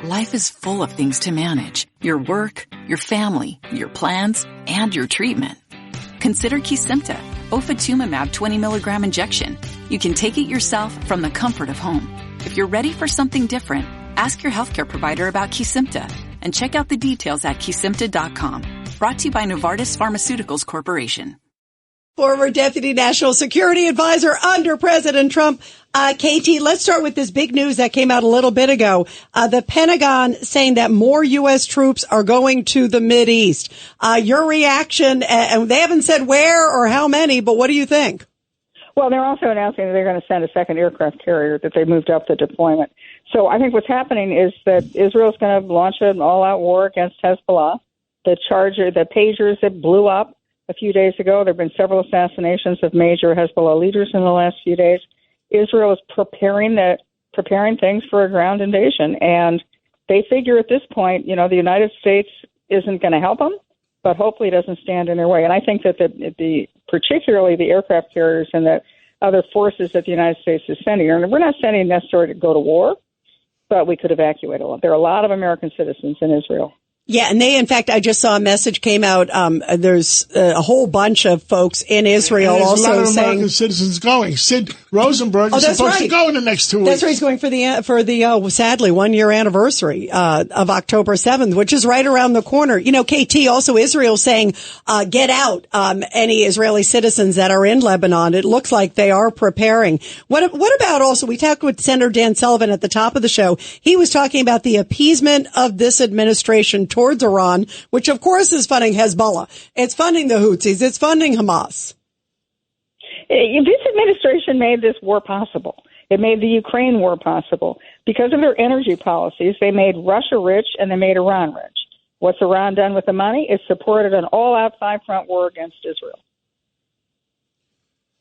Life is full of things to manage. Your work, your family, your plans, and your treatment. Consider Kesimpta, ofatumumab 20 milligram injection. You can take it yourself from the comfort of home. If you're ready for something different, ask your healthcare provider about Kesimpta and check out the details at kesimpta.com. Brought to you by Novartis Pharmaceuticals Corporation. Former Deputy National Security Advisor under President Trump. KT, let's start with this big news that came out a little bit ago. The Pentagon saying that more U.S. troops are going to the Mideast. Your reaction, and they haven't said where or how many, but what do you think? Well, they're also announcing that they're going to send a second aircraft carrier, that they moved up the deployment. So I think what's happening is that Israel's going to launch an all-out war against Hezbollah. The pagers that blew up a few days ago. There have been several assassinations of major Hezbollah leaders in the last few days. Israel is preparing things for a ground invasion, and they figure at this point, the United States isn't going to help them, but hopefully it doesn't stand in their way. And I think that particularly the aircraft carriers and the other forces that the United States is sending, and we're not sending necessarily to go to war, but we could evacuate a lot. There are a lot of American citizens in Israel. Yeah, and in fact, I just saw a message came out. There's a whole bunch of folks in Israel also saying. There's a lot of American citizens going. Sid Rosenberg is supposed to go in the next 2 weeks. That's right. He's going for the sadly 1 year anniversary, of October 7th, which is right around the corner. KT, also Israel saying, get out, any Israeli citizens that are in Lebanon. It looks like they are preparing. What about also, we talked with Senator Dan Sullivan at the top of the show. He was talking about the appeasement of this administration towards Iran, which of course is funding Hezbollah. It's funding the Houthis. It's funding Hamas. This administration made this war possible. It made the Ukraine war possible. Because of their energy policies, they made Russia rich and they made Iran rich. What's Iran done with the money? It's supported an all-out five-front war against Israel.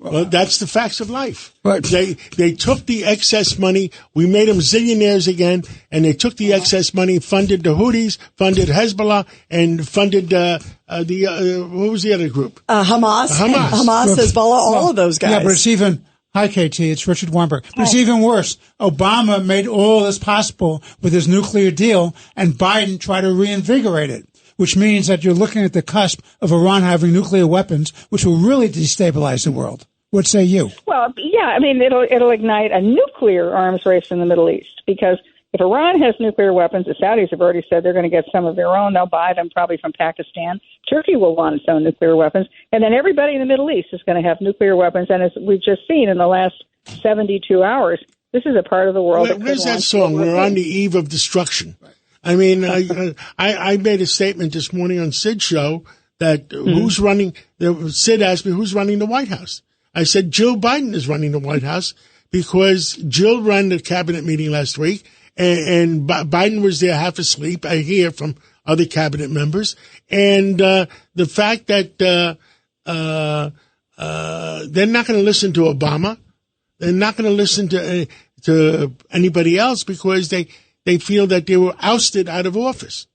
Well, that's the facts of life. Right. They took the excess money. We made them zillionaires again, and they took the excess money, funded the Houthis, funded Hezbollah, and funded what was the other group? Hamas, Hezbollah, all of those guys. Yeah, but it's even. Hi, KT. It's Richard Weinberg. But it's even worse. Obama made all this possible with his nuclear deal, and Biden tried to reinvigorate it, which means that you're looking at the cusp of Iran having nuclear weapons, which will really destabilize the world. What say you? Well, yeah, I mean, it'll ignite a nuclear arms race in the Middle East, because if Iran has nuclear weapons, the Saudis have already said they're going to get some of their own. They'll buy them probably from Pakistan. Turkey will want its own nuclear weapons. And then everybody in the Middle East is going to have nuclear weapens. And as we've just seen in the last 72 hours, this is a part of the world. Where's that song? We're on the eve of destruction. I mean, I made a statement this morning on Sid's show that who's running, Sid asked me, who's running the White House? I said, Jill Biden is running the White House because Jill ran the cabinet meeting last week and Biden was there half asleep. I hear from other cabinet members. And the fact that they're not going to listen to Obama, they're not going to listen to anybody else because they feel that they were ousted out of office.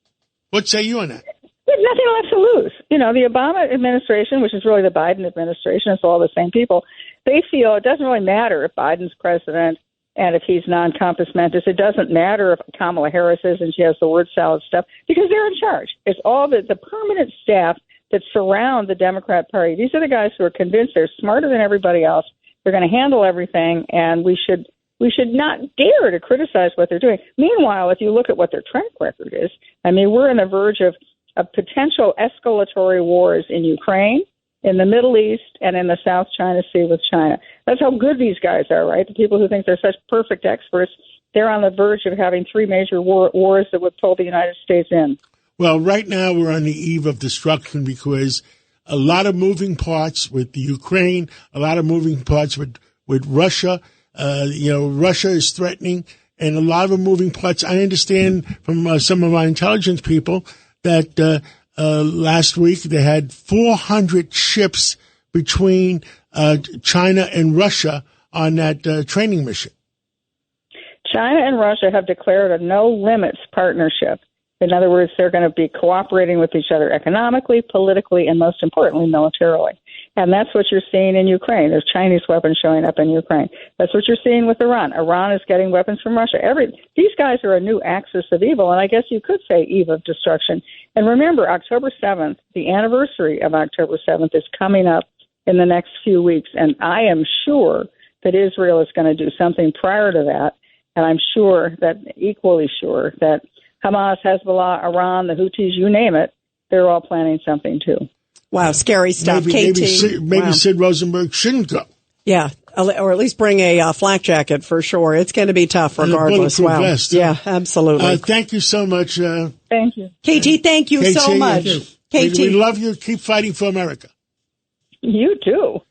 What say you on that? There's nothing left to lose. The Obama administration, which is really the Biden administration, it's all the same people. They feel it doesn't really matter if Biden's president and if he's non-compos mentis. It doesn't matter if Kamala Harris is and she has the word salad stuff, because they're in charge. It's all the permanent staff that surround the Democrat Party. These are the guys who are convinced they're smarter than everybody else. They're going to handle everything, and we should not dare to criticize what they're doing. Meanwhile, if you look at what their track record is, I mean, we're on the verge of potential escalatory wars in Ukraine, in the Middle East, and in the South China Sea with China. That's how good these guys are, right? The people who think they're such perfect experts, they're on the verge of having three major wars that would pull the United States in. Well, right now we're on the eve of destruction because a lot of moving parts with the Ukraine, a lot of moving parts with Russia. Russia is threatening, and a lot of moving parts. I understand from some of our intelligence people that last week they had 400 ships between China and Russia on that training mission. China and Russia have declared a no-limits partnership. In other words, they're going to be cooperating with each other economically, politically, and most importantly, militarily. And that's what you're seeing in Ukraine. There's Chinese weapons showing up in Ukraine. That's what you're seeing with Iran. Iran is getting weapons from Russia. These guys are a new axis of evil, and I guess you could say eve of destruction. And remember, October 7th, the anniversary of October 7th is coming up in the next few weeks, and I am sure that Israel is going to do something prior to that, and I'm equally sure that Hamas, Hezbollah, Iran, the Houthis, you name it, they're all planning something too. Wow, scary stuff. Maybe Wow. Sid Rosenberg shouldn't go. Yeah, or at least bring a flak jacket for sure. It's going to be tough regardless. And a bulletproof Wow. vest. Yeah, absolutely. Thank you so much. Thank you. KT, thank you so much. We love you. Keep fighting for America. You too.